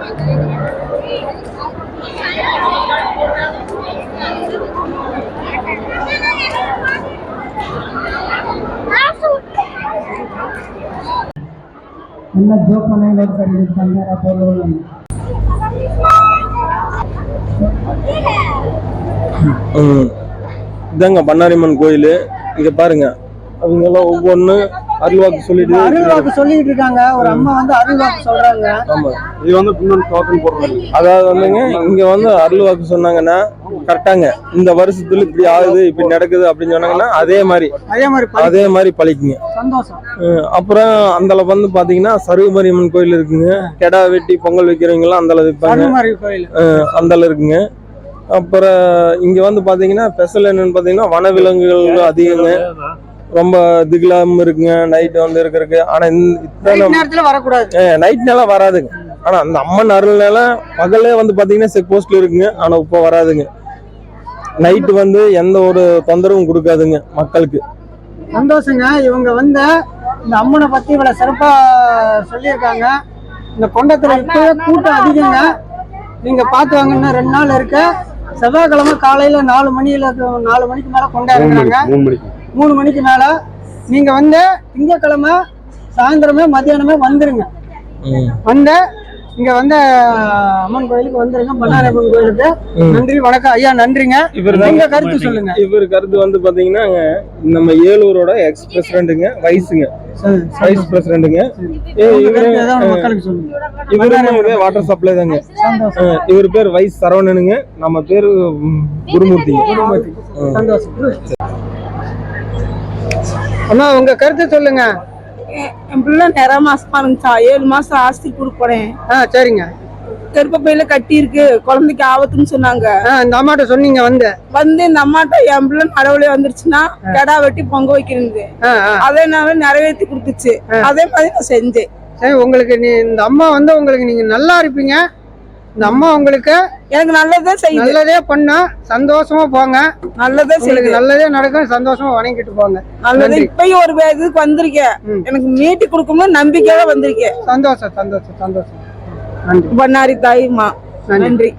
என்ன ஜோக் பண்ண இதாங்க பண்ணாரியம்மன் கோயில். இங்க பாருங்க, அவங்க எல்லாம் ஒவ்வொன்னு அருள்வாக்கு சொல்லிட்டு இருக்காங்க. ஒரு அம்மா வந்து அருள்வாக்கு சொல்றாங்க. ஆமா, இது வந்து டோக்கன் போடுறாங்க. அதாவது வந்துங்க, இங்க வந்து அருள்வாக்கு சொன்னாங்கன்னா கரெக்டாங்க, இந்த வருஷத்துல இப்படி ஆகுது இப்படி நடக்குது அப்படின்னு சொன்னாங்கன்னா அதே மாதிரி பழிக்குங்க. சந்தோஷம். அப்புறம் அந்த வந்து பாத்தீங்கன்னா சருகுமாரியம்மன் கோயில் இருக்குங்க. கெடா வெட்டி பொங்கல் வைக்கிறவங்க எல்லாம் அந்த வைப்பாங்க, அந்த இருக்குங்க. அப்புறம் இங்க வந்து பாத்தீங்கன்னா ஸ்பெஷல் என்னன்னு பாத்தீங்கன்னா வனவிலங்குகள் அதிகங்க. ரொம்ப திகிலாம இருக்குங்க நைட் வந்து இருக்கிறதுக்கு. ஆனா நேரத்துல வரக்கூடாது, நைட் நேரம் வராதுங்க. ஆனா அந்த அம்மன் அருள்னால பகலே வந்து பாத்தீங்கன்னா செக் போஸ்ட்ல இருக்குங்க. ஆனா இப்ப வராதுங்க. நைட்டு வந்து எந்த ஒரு தொந்தரவும் கொடுக்காதுங்க மக்களுக்கு. சந்தோஷங்க. இவங்க வந்து இந்த அம்மனை பத்தி இவ்வளவு சிறப்பா சொல்லியிருக்காங்க. இந்த கொண்டத்துல கூட்டம் அதிகங்க. நீங்க பார்த்து வாங்கன்னா 2 நாள் இருக்கு. செவ்வாய்க்கிழமை காலையில 4 மணிக்கு மேல கொண்டாடுறாங்க. 3 மணிக்கு மேல. நீங்க வந்து திங்கக்கிழமை சாயந்தரமே மத்தியானமே வந்துருங்க. வந்து இங்க வந்து அம்மன் கோயிலுக்கு வந்துருங்க, பண்ணாரியம்மன் கோயிலுக்கு. நன்றி, வணக்கம் ஐயா. நன்றிங்க. இவங்க கருத்து சொல்லுங்க. இவர் கருத்து வந்து பாத்தீங்கன்னா, நம்ம ஏலூரோட எக்ஸ் பிரசிடென்ட்ங்க, வைஸ் பிரசிடென்ட்ங்க. இவரு வாட்டர் சப்ளை தாங்க. இவர் பேர் வைஸ் சரவணனுங்க, நம்ம பேரு குருமூர்த்திங்க. அண்ணா உங்க கருத்து சொல்லுங்க. என் பிள்ளை நிறைய மாசமா இருந்துச்சா, 7 மாசம் ஆஸ்தி கொடுக்க போறேன். சரிங்க. கருப்பையில கட்டி இருக்கு, குழந்தைக்கு ஆபத்துன்னு சொன்னாங்க. இந்த அம்மாட்ட சொன்னீங்க? வந்து இந்த அம்மாட்ட என் பிள்ளை நடவுளே வந்துருச்சுன்னா கெடா வெட்டி பொங்க வைக்கிறது, அதே நான் நிறைவேற்றி கொடுத்துச்சு. அதே மாதிரி நான் செஞ்சேன். சரி, உங்களுக்கு இந்த அம்மா வந்து உங்களுக்கு நீங்க நல்லா இருப்பீங்க. இந்த அம்மா உங்களுக்கு எனக்கு நல்லதே செய்யும், நல்லதே பண்ணா சந்தோஷமா போங்க. நல்லதே செய்யுது, நல்லதே நடக்கும். சந்தோஷமா வணங்கிட்டு போங்க. நல்லது. இப்பயும் ஒரு இதுக்கு வந்திருக்கேன், எனக்கு மீட்டு கொடுக்கும்போது நம்பிக்கையோட வந்திருக்கேன். சந்தோஷம். நன்றி. பண்ணாரி தாய்மா, நன்றி.